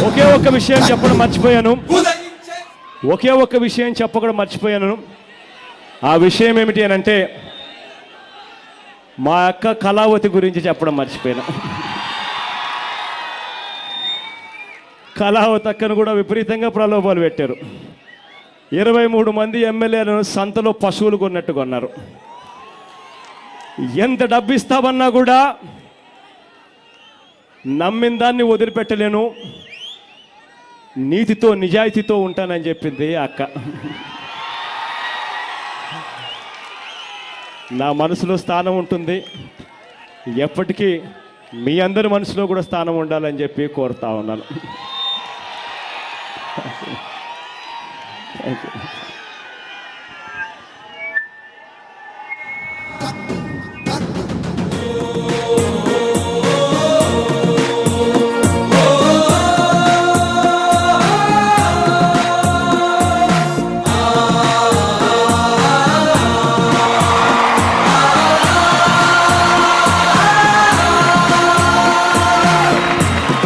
ఒకే ఒక్క విషయం చెప్పడం మర్చిపోయాను. ఒకే ఒక్క విషయం చెప్పకుండా మర్చిపోయాను. ఆ విషయం ఏమిటి అని అంటే, మా అక్క కళావతి గురించి చెప్పడం మర్చిపోయాను. కళావతి అక్కను కూడా విపరీతంగా ప్రలోభాలు పెట్టారు. 23 మంది ఎమ్మెల్యేలను సంతలో పశువులు కొన్నట్టు కొన్నారు. ఎంత డబ్బు ఇస్తామన్నా కూడా నమ్మిన దాన్ని వదిలిపెట్టలేను, నీతితో నిజాయితీతో ఉంటానని చెప్పింది అక్క. నా మనసులో స్థానం ఉంటుంది, ఎప్పటికీ మీ అందరి మనసులో కూడా స్థానం ఉండాలని చెప్పి కోరుతా ఉన్నాను. Thank you.